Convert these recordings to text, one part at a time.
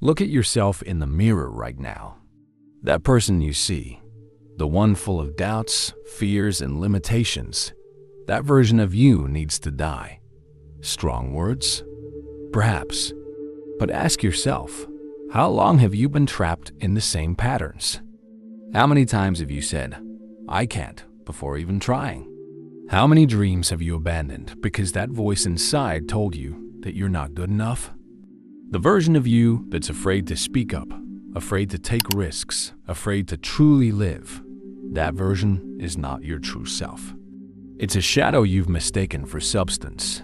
Look at yourself in the mirror right now. That person you see, the one full of doubts, fears, and limitations, that version of you needs to die. Strong words? Perhaps. But ask yourself, how long have you been trapped in the same patterns? How many times have you said, "I can't," before even trying? How many dreams have you abandoned because that voice inside told you that you're not good enough? The version of you that's afraid to speak up, afraid to take risks, afraid to truly live, that version is not your true self. It's a shadow you've mistaken for substance,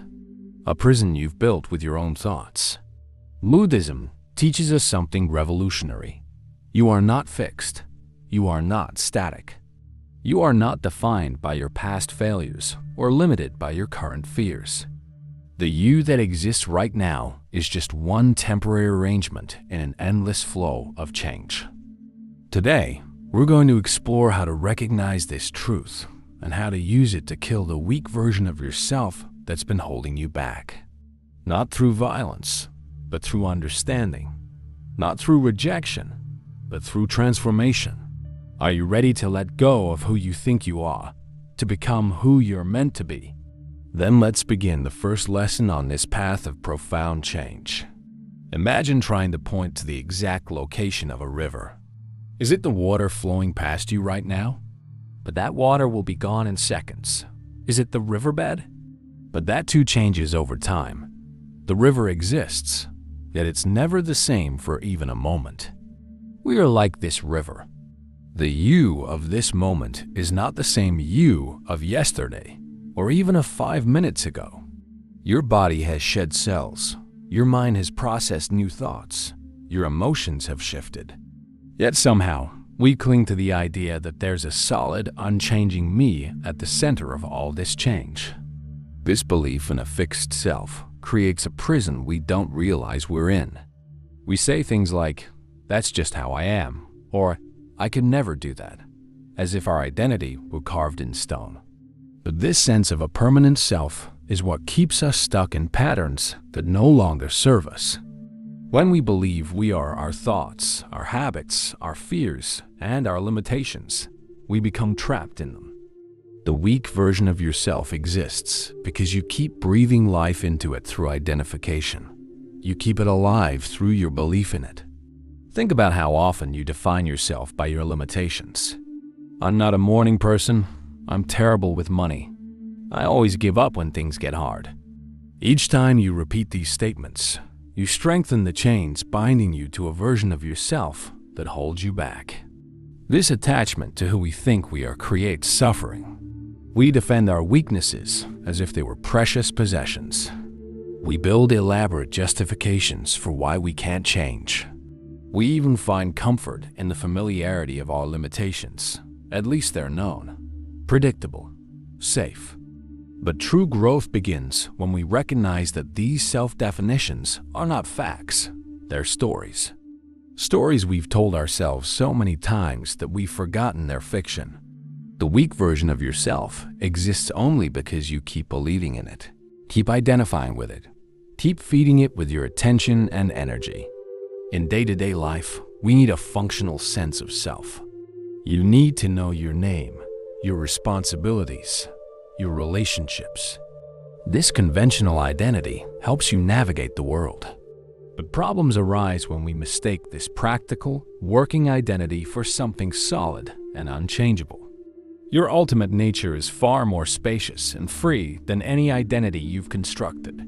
a prison you've built with your own thoughts. Buddhism teaches us something revolutionary. You are not fixed. You are not static. You are not defined by your past failures or limited by your current fears. The you that exists right now is just one temporary arrangement in an endless flow of change. Today, we're going to explore how to recognize this truth and how to use it to kill the weak version of yourself that's been holding you back. Not through violence, but through understanding. Not through rejection, but through transformation. Are you ready to let go of who you think you are, to become who you're meant to be? Then let's begin the first lesson on this path of profound change. Imagine trying to point to the exact location of a river. Is it the water flowing past you right now? But that water will be gone in seconds. Is it the riverbed? But that too changes over time. The river exists, yet it's never the same for even a moment. We are like this river. The you of this moment is not the same you of yesterday, or even of 5 minutes ago. Your body has shed cells. Your mind has processed new thoughts. Your emotions have shifted. Yet somehow, we cling to the idea that there's a solid, unchanging me at the center of all this change. This belief in a fixed self creates a prison we don't realize we're in. We say things like, "That's just how I am," or "I could never do that," as if our identity were carved in stone. But this sense of a permanent self is what keeps us stuck in patterns that no longer serve us. When we believe we are our thoughts, our habits, our fears, and our limitations, we become trapped in them. The weak version of yourself exists because you keep breathing life into it through identification. You keep it alive through your belief in it. Think about how often you define yourself by your limitations. "I'm not a morning person. I'm terrible with money. I always give up when things get hard." Each time you repeat these statements, you strengthen the chains binding you to a version of yourself that holds you back. This attachment to who we think we are creates suffering. We defend our weaknesses as if they were precious possessions. We build elaborate justifications for why we can't change. We even find comfort in the familiarity of our limitations. At least they're known, predictable, safe. But true growth begins when we recognize that these self-definitions are not facts, they're stories. Stories we've told ourselves so many times that we've forgotten they're fiction. The weak version of yourself exists only because you keep believing in it, keep identifying with it, keep feeding it with your attention and energy. In day-to-day life, we need a functional sense of self. You need to know your name, your responsibilities, your relationships. This conventional identity helps you navigate the world. But problems arise when we mistake this practical, working identity for something solid and unchangeable. Your ultimate nature is far more spacious and free than any identity you've constructed.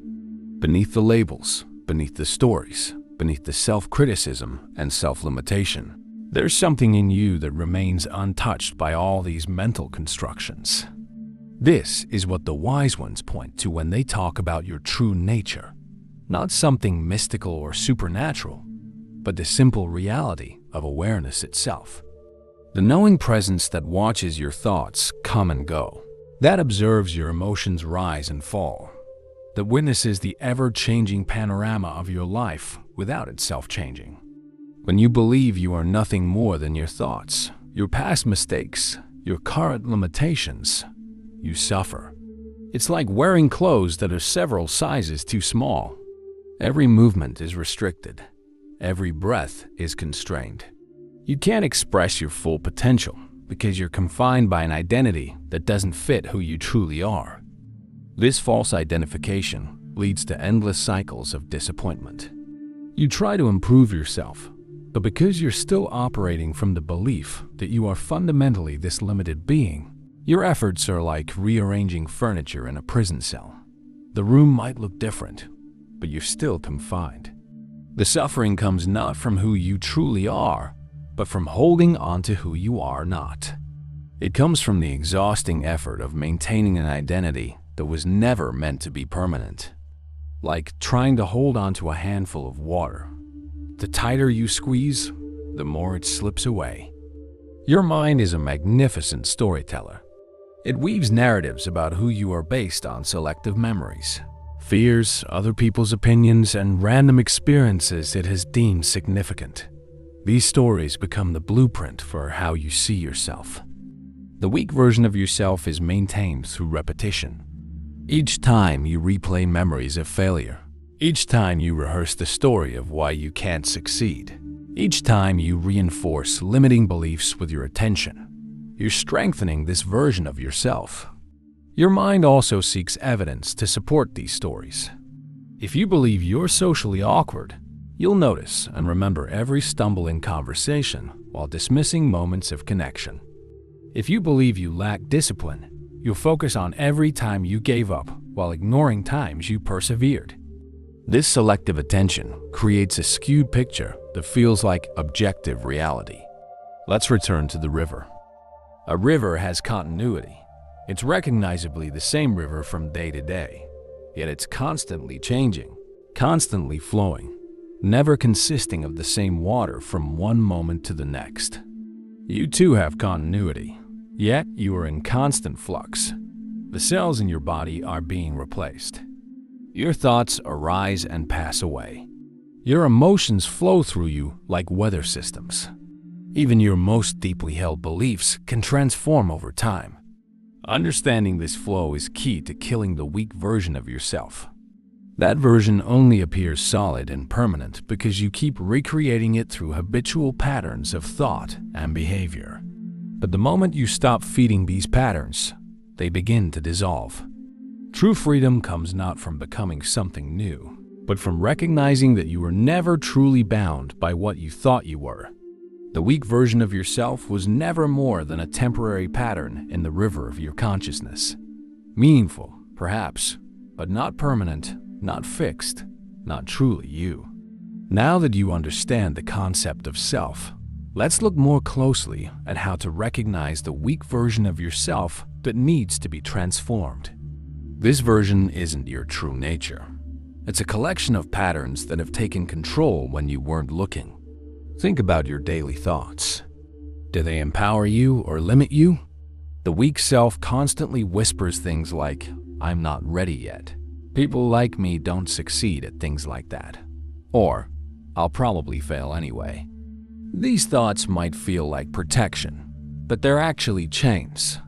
Beneath the labels, beneath the stories, beneath the self-criticism and self-limitation, there's something in you that remains untouched by all these mental constructions. This is what the wise ones point to when they talk about your true nature. Not something mystical or supernatural, but the simple reality of awareness itself. The knowing presence that watches your thoughts come and go, that observes your emotions rise and fall, that witnesses the ever-changing panorama of your life without itself changing. When you believe you are nothing more than your thoughts, your past mistakes, your current limitations, you suffer. It's like wearing clothes that are several sizes too small. Every movement is restricted. Every breath is constrained. You can't express your full potential because you're confined by an identity that doesn't fit who you truly are. This false identification leads to endless cycles of disappointment. You try to improve yourself, but because you're still operating from the belief that you are fundamentally this limited being, your efforts are like rearranging furniture in a prison cell. The room might look different, but you're still confined. The suffering comes not from who you truly are, but from holding on to who you are not. It comes from the exhausting effort of maintaining an identity that was never meant to be permanent. Like trying to hold on to a handful of water. The tighter you squeeze, the more it slips away. Your mind is a magnificent storyteller. It weaves narratives about who you are based on selective memories, fears, other people's opinions, and random experiences it has deemed significant. These stories become the blueprint for how you see yourself. The weak version of yourself is maintained through repetition. Each time you replay memories of failure, each time you rehearse the story of why you can't succeed, each time you reinforce limiting beliefs with your attention, you're strengthening this version of yourself. Your mind also seeks evidence to support these stories. If you believe you're socially awkward, you'll notice and remember every stumble in conversation while dismissing moments of connection. If you believe you lack discipline, you'll focus on every time you gave up while ignoring times you persevered. This selective attention creates a skewed picture that feels like objective reality. Let's return to the river. A river has continuity. It's recognizably the same river from day to day, yet it's constantly changing, constantly flowing, never consisting of the same water from one moment to the next. You too have continuity, yet you are in constant flux. The cells in your body are being replaced. Your thoughts arise and pass away. Your emotions flow through you like weather systems. Even your most deeply held beliefs can transform over time. Understanding this flow is key to killing the weak version of yourself. That version only appears solid and permanent because you keep recreating it through habitual patterns of thought and behavior. But the moment you stop feeding these patterns, they begin to dissolve. True freedom comes not from becoming something new, but from recognizing that you were never truly bound by what you thought you were. The weak version of yourself was never more than a temporary pattern in the river of your consciousness. Meaningful, perhaps, but not permanent, not fixed, not truly you. Now that you understand the concept of self, let's look more closely at how to recognize the weak version of yourself that needs to be transformed. This version isn't your true nature. It's a collection of patterns that have taken control when you weren't looking. Think about your daily thoughts. Do they empower you or limit you? The weak self constantly whispers things like, "I'm not ready yet. People like me don't succeed at things like that." Or, "I'll probably fail anyway." These thoughts might feel like protection, but they're actually chains.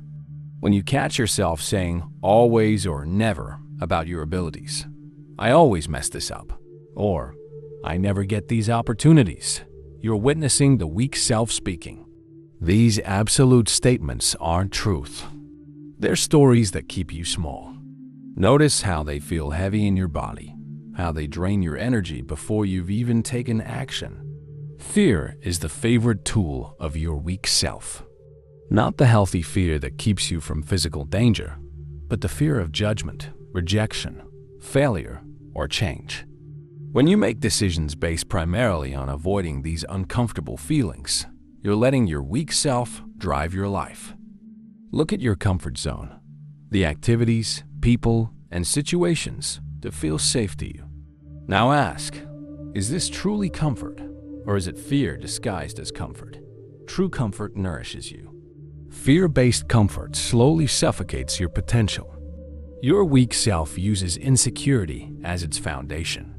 When you catch yourself saying always or never about your abilities, "I always mess this up," or "I never get these opportunities," you're witnessing the weak self speaking. These absolute statements aren't truth. They're stories that keep you small. Notice how they feel heavy in your body, how they drain your energy before you've even taken action. Fear is the favorite tool of your weak self. Not the healthy fear that keeps you from physical danger, but the fear of judgment, rejection, failure, or change. When you make decisions based primarily on avoiding these uncomfortable feelings, you're letting your weak self drive your life. Look at your comfort zone, the activities, people, and situations that feel safe to you. Now ask, is this truly comfort, or is it fear disguised as comfort? True comfort nourishes you. Fear-based comfort slowly suffocates your potential. Your weak self uses insecurity as its foundation.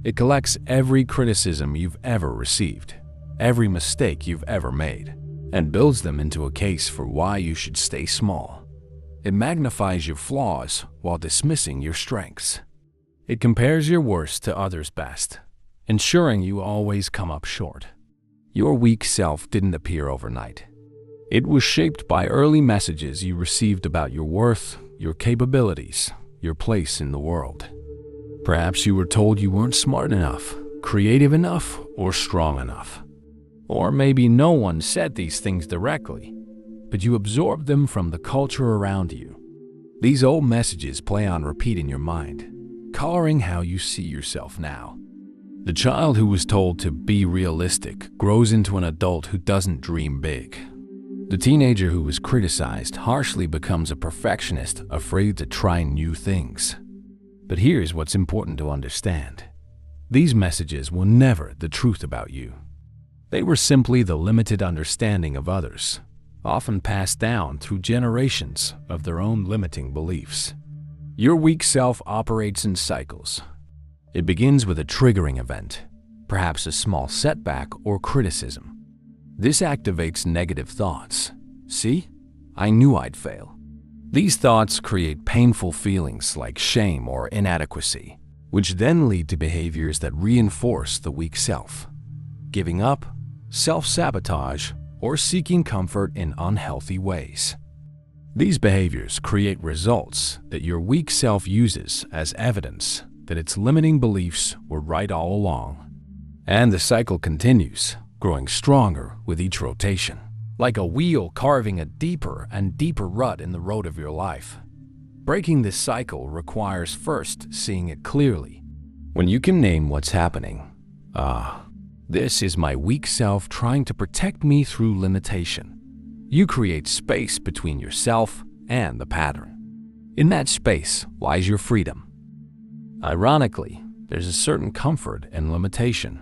It collects every criticism you've ever received, every mistake you've ever made, and builds them into a case for why you should stay small. It magnifies your flaws while dismissing your strengths. It compares your worst to others' best, ensuring you always come up short. Your weak self didn't appear overnight. It was shaped by early messages you received about your worth, your capabilities, your place in the world. Perhaps you were told you weren't smart enough, creative enough, or strong enough. Or maybe no one said these things directly, but you absorbed them from the culture around you. These old messages play on repeat in your mind, coloring how you see yourself now. The child who was told to be realistic grows into an adult who doesn't dream big. The teenager who was criticized harshly becomes a perfectionist, afraid to try new things. But here's what's important to understand. These messages were never the truth about you. They were simply the limited understanding of others, often passed down through generations of their own limiting beliefs. Your weak self operates in cycles. It begins with a triggering event, perhaps a small setback or criticism. This activates negative thoughts. See? I knew I'd fail. These thoughts create painful feelings like shame or inadequacy, which then lead to behaviors that reinforce the weak self. Giving up, self-sabotage, or seeking comfort in unhealthy ways. These behaviors create results that your weak self uses as evidence that its limiting beliefs were right all along. And the cycle continues, growing stronger with each rotation, like a wheel carving a deeper and deeper rut in the road of your life. Breaking this cycle requires first seeing it clearly. When you can name what's happening, this is my weak self trying to protect me through limitation. You create space between yourself and the pattern. In that space lies your freedom. Ironically, there's a certain comfort in limitation.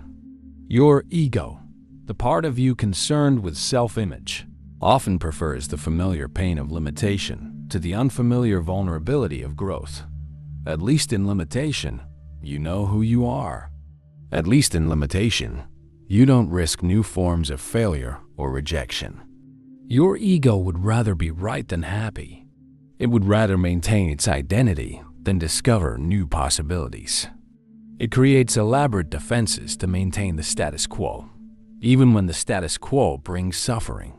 Your ego, the part of you concerned with self-image, often prefers the familiar pain of limitation to the unfamiliar vulnerability of growth. At least in limitation, you know who you are. At least in limitation, you don't risk new forms of failure or rejection. Your ego would rather be right than happy. It would rather maintain its identity than discover new possibilities. It creates elaborate defenses to maintain the status quo, even when the status quo brings suffering.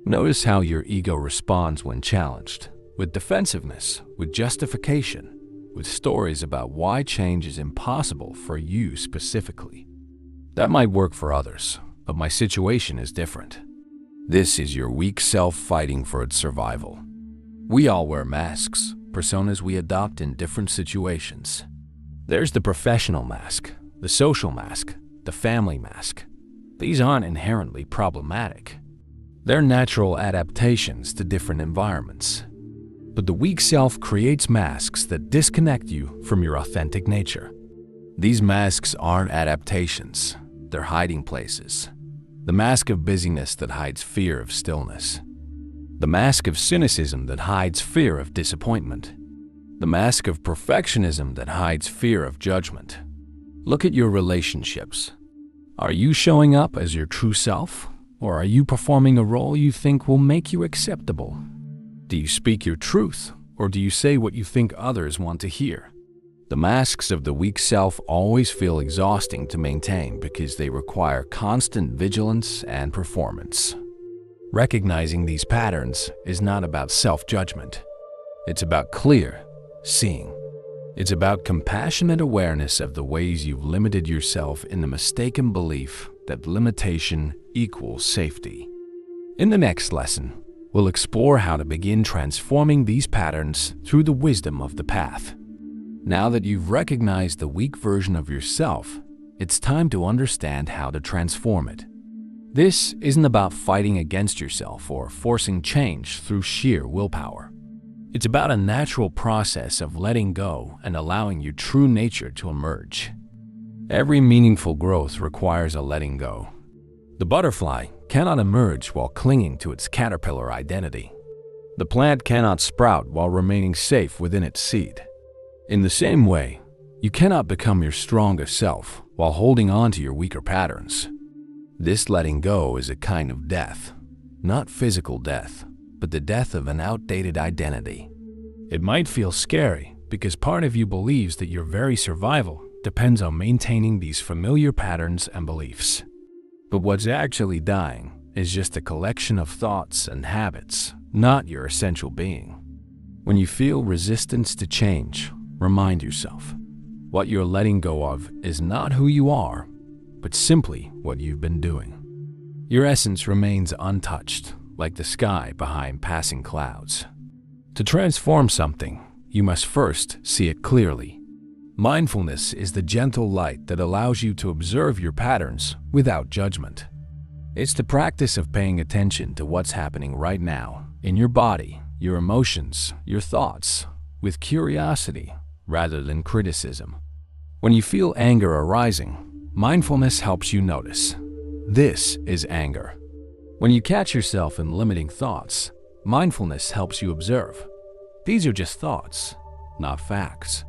Notice how your ego responds when challenged, with defensiveness, with justification, with stories about why change is impossible for you specifically. That might work for others, but my situation is different. This is your weak self fighting for its survival. We all wear masks, personas we adopt in different situations. There's the professional mask, the social mask, the family mask. These aren't inherently problematic. They're natural adaptations to different environments. But the weak self creates masks that disconnect you from your authentic nature. These masks aren't adaptations, they're hiding places. The mask of busyness that hides fear of stillness. The mask of cynicism that hides fear of disappointment. The mask of perfectionism that hides fear of judgment. Look at your relationships. Are you showing up as your true self, or are you performing a role you think will make you acceptable? Do you speak your truth, or do you say what you think others want to hear? The masks of the weak self always feel exhausting to maintain because they require constant vigilance and performance. Recognizing these patterns is not about self-judgment. It's about clear seeing. It's about compassionate awareness of the ways you've limited yourself in the mistaken belief that limitation equals safety. In the next lesson, we'll explore how to begin transforming these patterns through the wisdom of the path. Now that you've recognized the weak version of yourself, it's time to understand how to transform it. This isn't about fighting against yourself or forcing change through sheer willpower. It's about a natural process of letting go and allowing your true nature to emerge. Every meaningful growth requires a letting go. The butterfly cannot emerge while clinging to its caterpillar identity. The plant cannot sprout while remaining safe within its seed. In the same way, you cannot become your strongest self while holding on to your weaker patterns. This letting go is a kind of death, not physical death, but the death of an outdated identity. It might feel scary because part of you believes that your very survival depends on maintaining these familiar patterns and beliefs. But what's actually dying is just a collection of thoughts and habits, not your essential being. When you feel resistance to change, remind yourself, what you're letting go of is not who you are, but simply what you've been doing. Your essence remains untouched, like the sky behind passing clouds. To transform something, you must first see it clearly. Mindfulness is the gentle light that allows you to observe your patterns without judgment. It's the practice of paying attention to what's happening right now in your body, your emotions, your thoughts, with curiosity rather than criticism. When you feel anger arising, mindfulness helps you notice. This is anger. When you catch yourself in limiting thoughts, mindfulness helps you observe. These are just thoughts, not facts.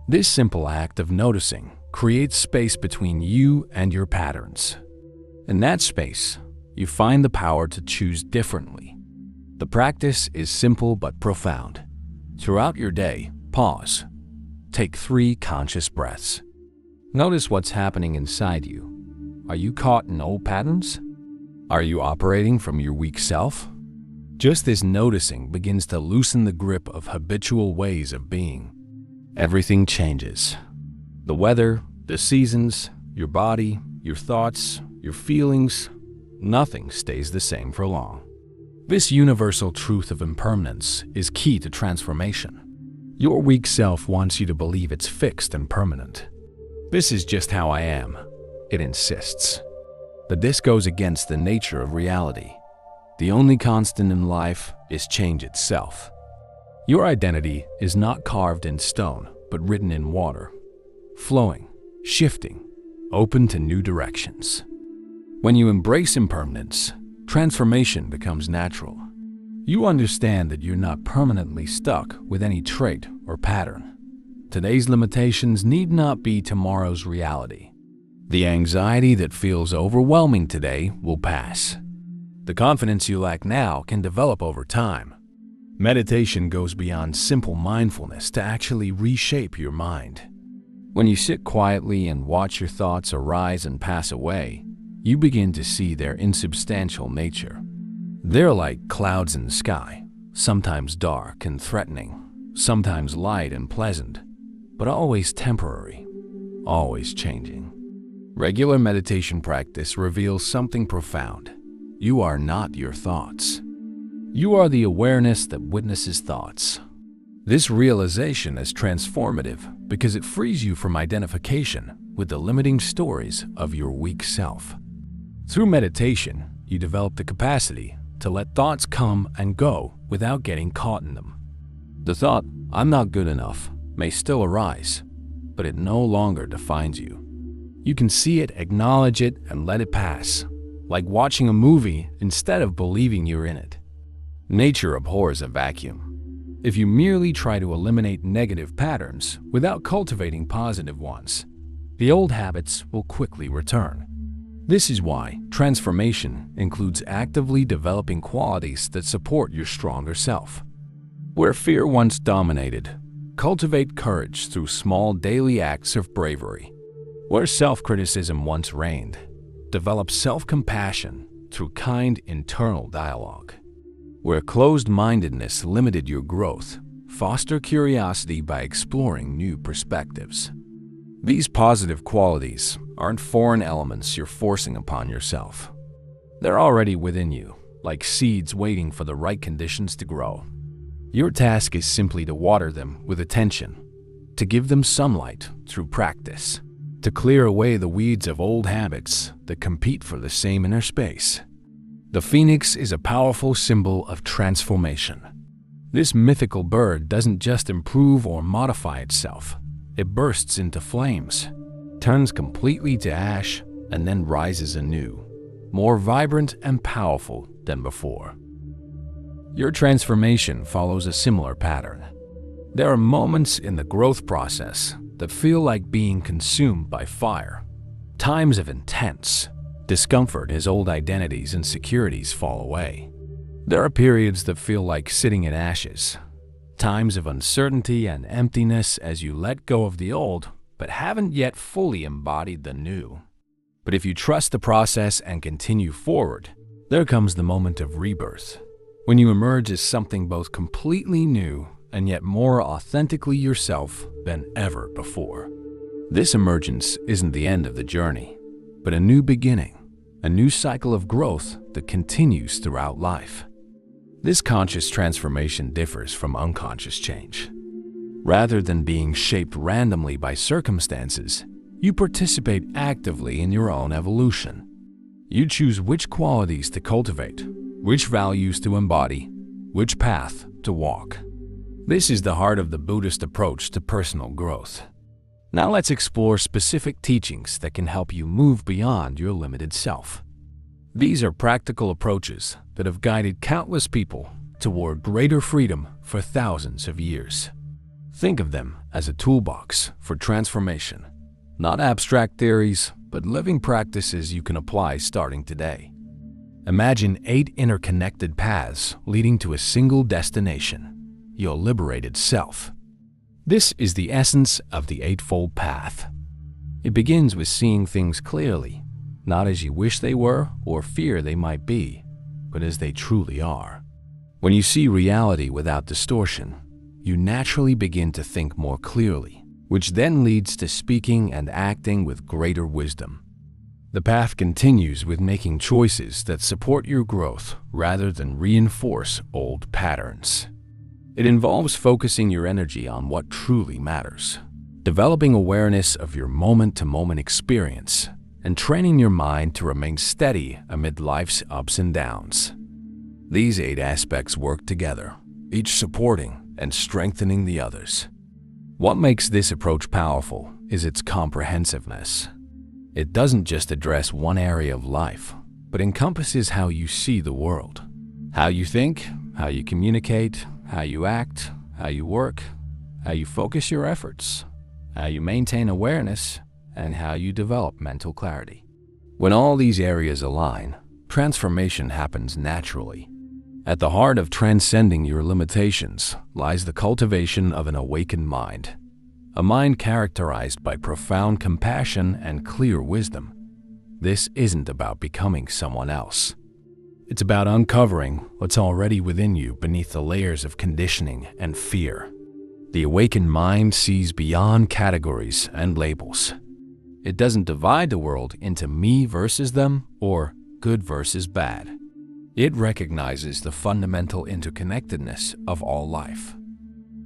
This simple act of noticing creates space between you and your patterns. In that space, you find the power to choose differently. The practice is simple but profound. Throughout your day, pause. Take 3 conscious breaths. Notice what's happening inside you. Are you caught in old patterns? Are you operating from your weak self? Just this noticing begins to loosen the grip of habitual ways of being. Everything changes. The weather, the seasons, your body, your thoughts, your feelings, nothing stays the same for long. This universal truth of impermanence is key to transformation. Your weak self wants you to believe it's fixed and permanent. This is just how I am, it insists. But this goes against the nature of reality. The only constant in life is change itself. Your identity is not carved in stone, but written in water, flowing, shifting, open to new directions. When you embrace impermanence, transformation becomes natural. You understand that you're not permanently stuck with any trait or pattern. Today's limitations need not be tomorrow's reality. The anxiety that feels overwhelming today will pass. The confidence you lack now can develop over time. Meditation goes beyond simple mindfulness to actually reshape your mind. When you sit quietly and watch your thoughts arise and pass away, you begin to see their insubstantial nature. They're like clouds in the sky, sometimes dark and threatening, sometimes light and pleasant, but always temporary, always changing. Regular meditation practice reveals something profound. You are not your thoughts. You are the awareness that witnesses thoughts. This realization is transformative because it frees you from identification with the limiting stories of your weak self. Through meditation, you develop the capacity to let thoughts come and go without getting caught in them. The thought, "I'm not good enough," may still arise, but it no longer defines you. You can see it, acknowledge it, and let it pass, like watching a movie instead of believing you're in it. Nature abhors a vacuum. If you merely try to eliminate negative patterns without cultivating positive ones, the old habits will quickly return. This is why transformation includes actively developing qualities that support your stronger self. Where fear once dominated, cultivate courage through small daily acts of bravery. Where self-criticism once reigned, develop self-compassion through kind internal dialogue. Where closed-mindedness limited your growth, foster curiosity by exploring new perspectives. These positive qualities aren't foreign elements you're forcing upon yourself. They're already within you, like seeds waiting for the right conditions to grow. Your task is simply to water them with attention, to give them sunlight through practice, to clear away the weeds of old habits that compete for the same inner space. The phoenix is a powerful symbol of transformation. This mythical bird doesn't just improve or modify itself. It bursts into flames, turns completely to ash, and then rises anew, more vibrant and powerful than before. Your transformation follows a similar pattern. There are moments in the growth process that feel like being consumed by fire, times of intense discomfort as old identities and securities fall away. There are periods that feel like sitting in ashes, times of uncertainty and emptiness as you let go of the old but haven't yet fully embodied the new. But if you trust the process and continue forward, there comes the moment of rebirth, when you emerge as something both completely new and yet more authentically yourself than ever before. This emergence isn't the end of the journey, but a new beginning, a new cycle of growth that continues throughout life. This conscious transformation differs from unconscious change. Rather than being shaped randomly by circumstances, you participate actively in your own evolution. You choose which qualities to cultivate, which values to embody, which path to walk. This is the heart of the Buddhist approach to personal growth. Now let's explore specific teachings that can help you move beyond your limited self. These are practical approaches that have guided countless people toward greater freedom for thousands of years. Think of them as a toolbox for transformation. Not abstract theories, but living practices you can apply starting today. Imagine 8 interconnected paths leading to a single destination, your liberated self. This is the essence of the Eightfold Path. It begins with seeing things clearly, not as you wish they were or fear they might be, but as they truly are. When you see reality without distortion, you naturally begin to think more clearly, which then leads to speaking and acting with greater wisdom. The path continues with making choices that support your growth rather than reinforce old patterns. It involves focusing your energy on what truly matters, developing awareness of your moment-to-moment experience, and training your mind to remain steady amid life's ups and downs. These 8 aspects work together, each supporting and strengthening the others. What makes this approach powerful is its comprehensiveness. It doesn't just address one area of life, but encompasses how you see the world, how you think, how you communicate, how you act, how you work, how you focus your efforts, how you maintain awareness, and how you develop mental clarity. When all these areas align, transformation happens naturally. At the heart of transcending your limitations lies the cultivation of an awakened mind, a mind characterized by profound compassion and clear wisdom. This isn't about becoming someone else. It's about uncovering what's already within you beneath the layers of conditioning and fear. The awakened mind sees beyond categories and labels. It doesn't divide the world into me versus them or good versus bad. It recognizes the fundamental interconnectedness of all life.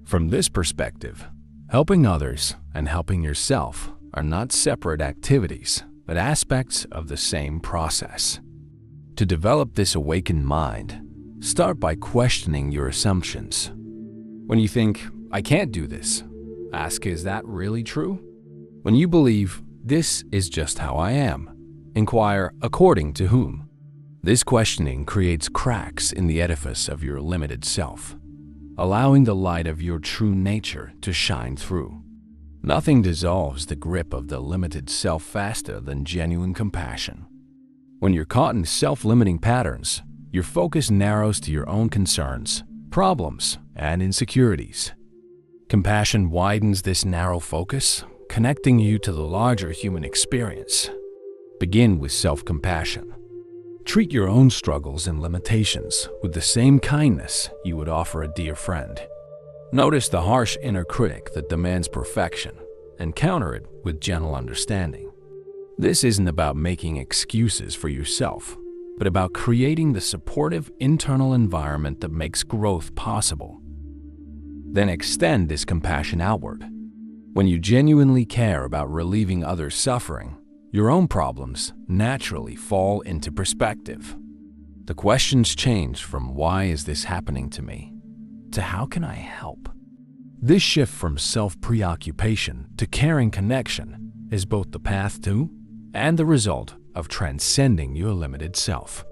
From this perspective, helping others and helping yourself are not separate activities, but aspects of the same process. To develop this awakened mind, start by questioning your assumptions. When you think, "I can't do this," ask, "Is that really true?" When you believe, "This is just how I am," inquire, "According to whom?" This questioning creates cracks in the edifice of your limited self, allowing the light of your true nature to shine through. Nothing dissolves the grip of the limited self faster than genuine compassion. When you're caught in self-limiting patterns, your focus narrows to your own concerns, problems, and insecurities. Compassion widens this narrow focus, connecting you to the larger human experience. Begin with self-compassion. Treat your own struggles and limitations with the same kindness you would offer a dear friend. Notice the harsh inner critic that demands perfection and counter it with gentle understanding. This isn't about making excuses for yourself, but about creating the supportive internal environment that makes growth possible. Then extend this compassion outward. When you genuinely care about relieving others' suffering, your own problems naturally fall into perspective. The questions change from "Why is this happening to me?" to "How can I help?" This shift from self-preoccupation to caring connection is both the path to and the result of transcending your limited self.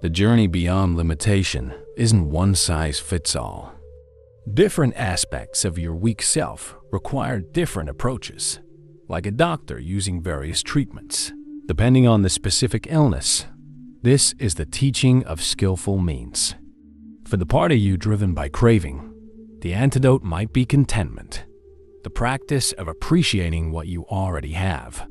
The journey beyond limitation isn't one size fits all. Different aspects of your weak self require different approaches, like a doctor using various treatments, depending on the specific illness. This is the teaching of skillful means. For the part of you driven by craving, the antidote might be contentment. the practice of appreciating what you already have.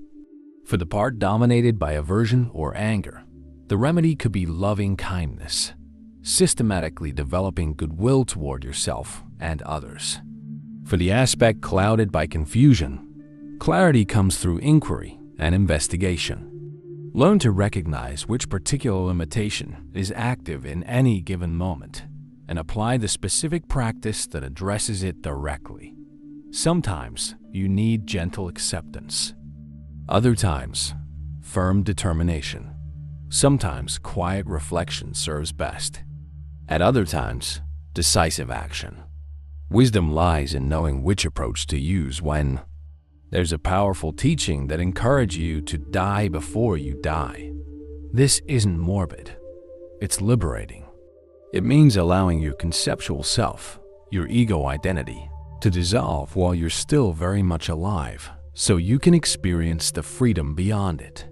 For the part dominated by aversion or anger, the remedy could be loving kindness, systematically developing goodwill toward yourself and others. For the aspect clouded by confusion, clarity comes through inquiry and investigation. Learn to recognize which particular limitation is active in any given moment and apply the specific practice that addresses it directly. Sometimes you need gentle acceptance. Other times, firm determination. Sometimes quiet reflection serves best. At other times, decisive action. Wisdom lies in knowing which approach to use when. There's a powerful teaching that encourages you to die before you die. This isn't morbid. It's liberating. It means allowing your conceptual self, your ego identity, to dissolve while you're still very much alive, so you can experience the freedom beyond it.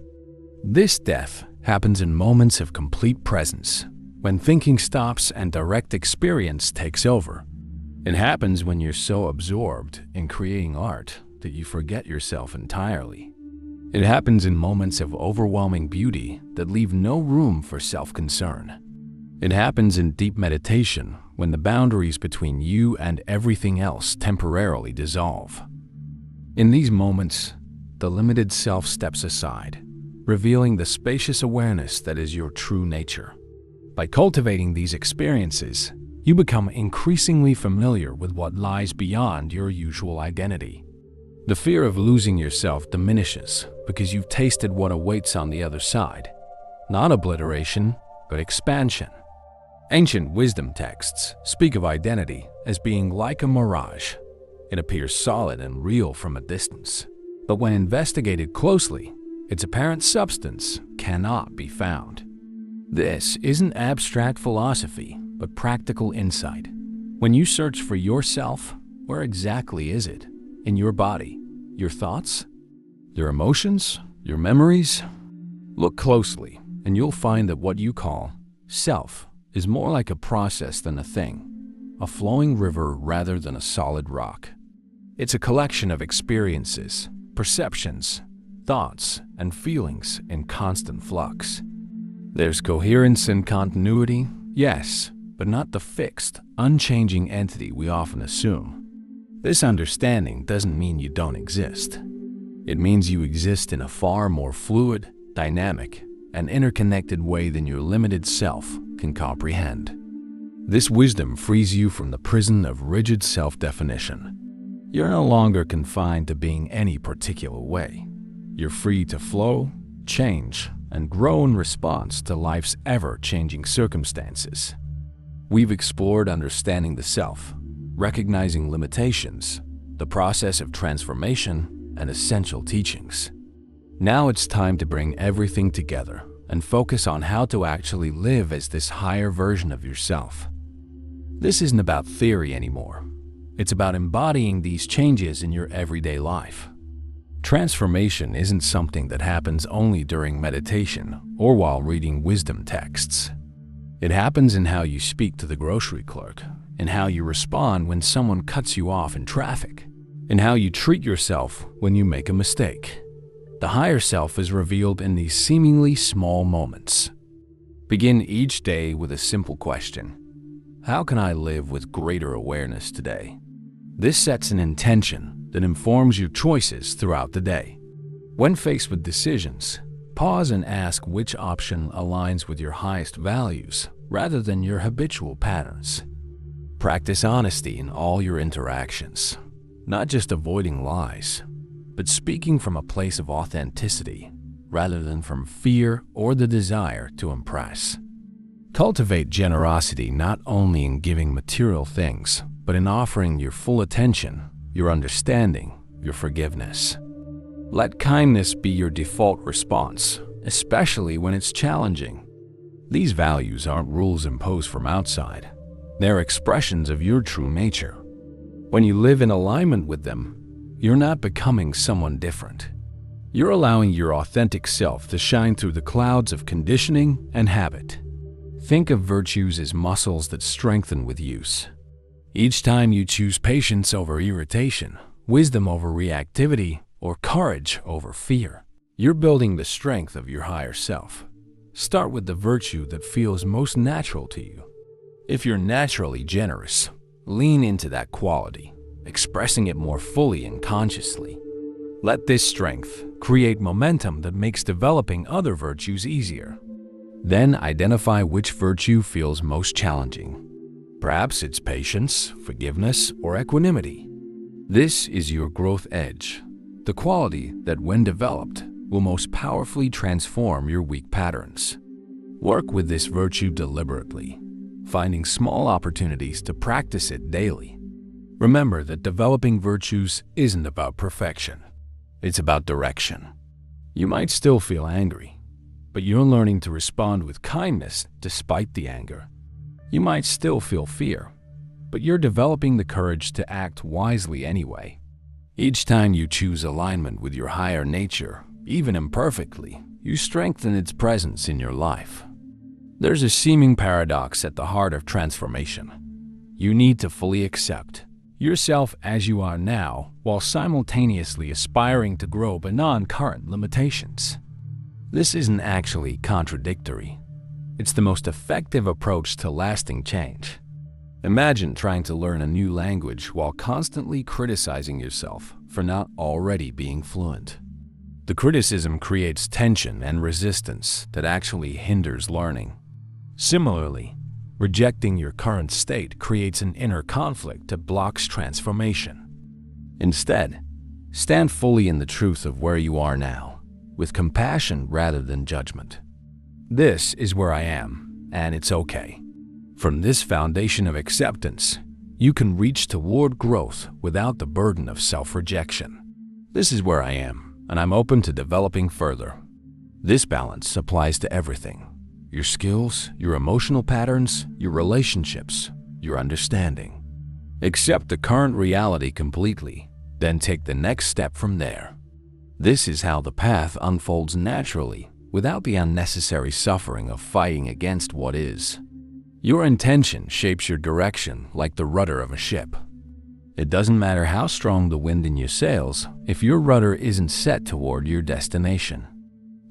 This death happens in moments of complete presence, when thinking stops and direct experience takes over. It happens when you're so absorbed in creating art that you forget yourself entirely. It happens in moments of overwhelming beauty that leave no room for self-concern. It happens in deep meditation when the boundaries between you and everything else temporarily dissolve. In these moments, the limited self steps aside, revealing the spacious awareness that is your true nature. By cultivating these experiences, you become increasingly familiar with what lies beyond your usual identity. The fear of losing yourself diminishes because you've tasted what awaits on the other side. Not obliteration, but expansion. Ancient wisdom texts speak of identity as being like a mirage. It appears solid and real from a distance, but when investigated closely, its apparent substance cannot be found. This isn't abstract philosophy, but practical insight. When you search for yourself, where exactly is it? In your body, your thoughts, your emotions, your memories? Look closely, and you'll find that what you call self is more like a process than a thing, a flowing river rather than a solid rock. It's a collection of experiences, perceptions, thoughts, and feelings in constant flux. There's coherence and continuity, yes, but not the fixed, unchanging entity we often assume. This understanding doesn't mean you don't exist. It means you exist in a far more fluid, dynamic, and interconnected way than your limited self can comprehend. This wisdom frees you from the prison of rigid self-definition. You're no longer confined to being any particular way. You're free to flow, change, and grow in response to life's ever-changing circumstances. We've explored understanding the self, recognizing limitations, the process of transformation, and essential teachings. Now it's time to bring everything together and focus on how to actually live as this higher version of yourself. This isn't about theory anymore. It's about embodying these changes in your everyday life. Transformation isn't something that happens only during meditation or while reading wisdom texts. It happens in how you speak to the grocery clerk, in how you respond when someone cuts you off in traffic, in how you treat yourself when you make a mistake. The higher self is revealed in these seemingly small moments. Begin each day with a simple question. How can I live with greater awareness today? This sets an intention that informs your choices throughout the day. When faced with decisions, pause and ask which option aligns with your highest values rather than your habitual patterns. Practice honesty in all your interactions, not just avoiding lies, but speaking from a place of authenticity rather than from fear or the desire to impress. Cultivate generosity not only in giving material things, but in offering your full attention, your understanding, your forgiveness. Let kindness be your default response, especially when it's challenging. These values aren't rules imposed from outside. They're expressions of your true nature. When you live in alignment with them, you're not becoming someone different. You're allowing your authentic self to shine through the clouds of conditioning and habit. Think of virtues as muscles that strengthen with use. Each time you choose patience over irritation, wisdom over reactivity, or courage over fear. You're building the strength of your higher self. Start with the virtue that feels most natural to you. If you're naturally generous, lean into that quality, expressing it more fully and consciously. Let this strength create momentum that makes developing other virtues easier. Then identify which virtue feels most challenging. Perhaps it's patience, forgiveness, or equanimity. This is your growth edge, the quality that, when developed, will most powerfully transform your weak patterns. Work with this virtue deliberately, finding small opportunities to practice it daily. Remember that developing virtues isn't about perfection. It's about direction. You might still feel angry, but you're learning to respond with kindness despite the anger. You might still feel fear, but you're developing the courage to act wisely anyway. Each time you choose alignment with your higher nature, even imperfectly, you strengthen its presence in your life. There's a seeming paradox at the heart of transformation. You need to fully accept yourself as you are now, while simultaneously aspiring to grow beyond current limitations. This isn't actually contradictory. It's the most effective approach to lasting change. Imagine trying to learn a new language while constantly criticizing yourself for not already being fluent. The criticism creates tension and resistance that actually hinders learning. Similarly, rejecting your current state creates an inner conflict that blocks transformation. Instead, stand fully in the truth of where you are now, with compassion rather than judgment. This is where I am, and it's okay. From this foundation of acceptance, you can reach toward growth without the burden of self-rejection. This is where I am, and I'm open to developing further. This balance applies to everything: your skills, your emotional patterns, your relationships, your understanding. Accept the current reality completely, then take the next step from there. This is how the path unfolds naturally, without the unnecessary suffering of fighting against what is. Your intention shapes your direction like the rudder of a ship. It doesn't matter how strong the wind in your sails if your rudder isn't set toward your destination.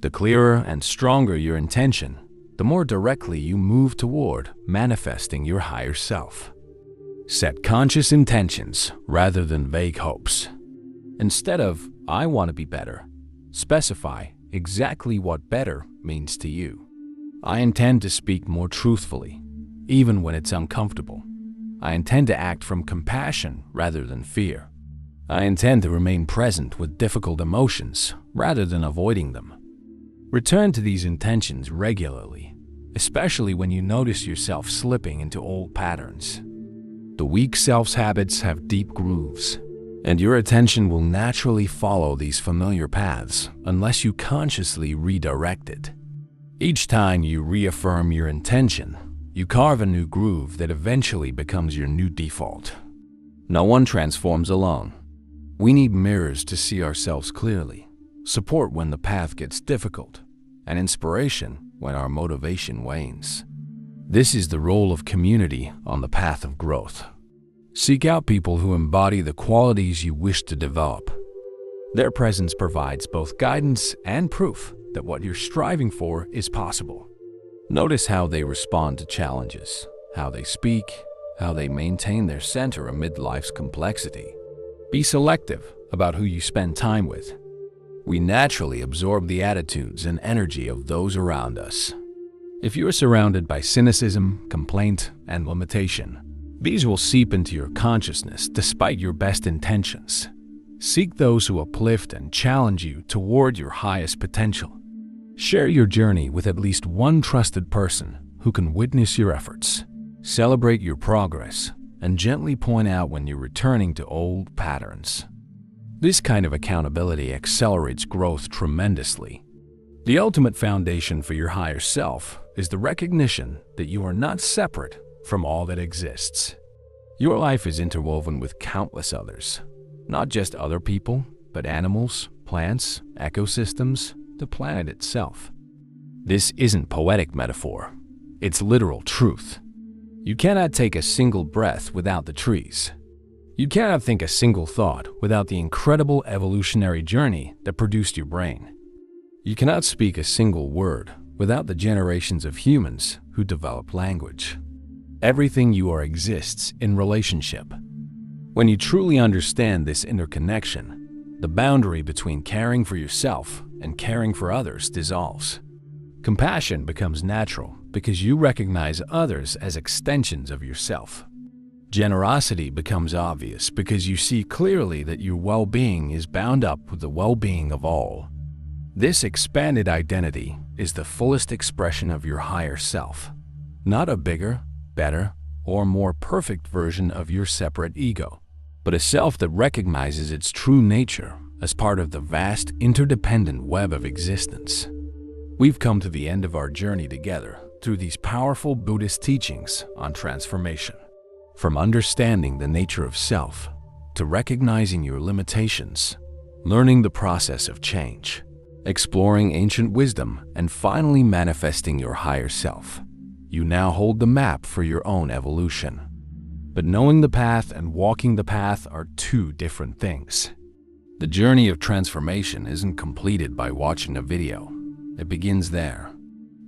The clearer and stronger your intention, the more directly you move toward manifesting your higher self. Set conscious intentions rather than vague hopes. Instead of, "I want to be better," specify exactly what better means to you. I intend to speak more truthfully, even when it's uncomfortable. I intend to act from compassion rather than fear. I intend to remain present with difficult emotions rather than avoiding them. Return to these intentions regularly, especially when you notice yourself slipping into old patterns. The weak self's habits have deep grooves, and your attention will naturally follow these familiar paths unless you consciously redirect it. Each time you reaffirm your intention, you carve a new groove that eventually becomes your new default. No one transforms alone. We need mirrors to see ourselves clearly, support when the path gets difficult, and inspiration when our motivation wanes. This is the role of community on the path of growth. Seek out people who embody the qualities you wish to develop. Their presence provides both guidance and proof that what you're striving for is possible. Notice how they respond to challenges, how they speak, how they maintain their center amid life's complexity. Be selective about who you spend time with. We naturally absorb the attitudes and energy of those around us. If you're surrounded by cynicism, complaint, and limitation, these will seep into your consciousness despite your best intentions. Seek those who uplift and challenge you toward your highest potential. Share your journey with at least one trusted person who can witness your efforts, celebrate your progress, and gently point out when you're returning to old patterns. This kind of accountability accelerates growth tremendously. The ultimate foundation for your higher self is the recognition that you are not separate from all that exists. Your life is interwoven with countless others, not just other people, but animals, plants, ecosystems, the planet itself. This isn't poetic metaphor, it's literal truth. You cannot take a single breath without the trees. You cannot think a single thought without the incredible evolutionary journey that produced your brain. You cannot speak a single word without the generations of humans who developed language. Everything you are exists in relationship. When you truly understand this interconnection, the boundary between caring for yourself and caring for others dissolves. Compassion becomes natural because you recognize others as extensions of yourself. Generosity becomes obvious because you see clearly that your well-being is bound up with the well-being of all. This expanded identity is the fullest expression of your higher self, not a bigger, better, or more perfect version of your separate ego, but a self that recognizes its true nature as part of the vast interdependent web of existence. We've come to the end of our journey together through these powerful Buddhist teachings on transformation. From understanding the nature of self, to recognizing your limitations, learning the process of change, exploring ancient wisdom, and finally manifesting your higher self, you now hold the map for your own evolution. But knowing the path and walking the path are two different things. The journey of transformation isn't completed by watching a video. It begins there.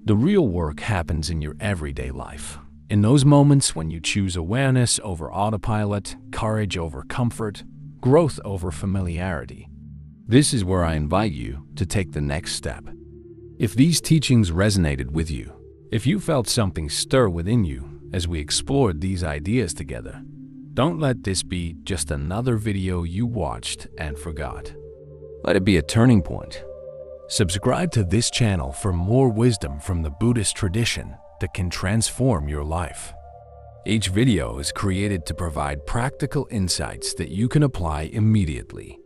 The real work happens in your everyday life. In those moments when you choose awareness over autopilot, courage over comfort, growth over familiarity. This is where I invite you to take the next step. If these teachings resonated with you, if you felt something stir within you as we explored these ideas together, don't let this be just another video you watched and forgot. Let it be a turning point. Subscribe to this channel for more wisdom from the Buddhist tradition that can transform your life. Each video is created to provide practical insights that you can apply immediately.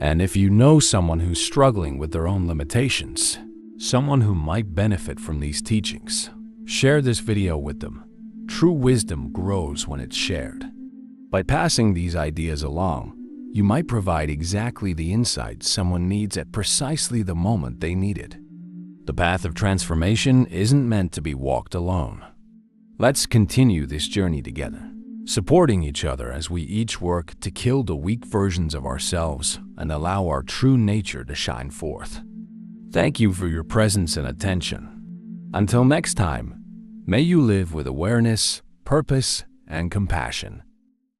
And if you know someone who's struggling with their own limitations, someone who might benefit from these teachings, share this video with them. True wisdom grows when it's shared. By passing these ideas along, you might provide exactly the insight someone needs at precisely the moment they need it. The path of transformation isn't meant to be walked alone. Let's continue this journey together, supporting each other as we each work to kill the weak versions of ourselves and allow our true nature to shine forth. Thank you for your presence and attention. Until next time, may you live with awareness, purpose, and compassion.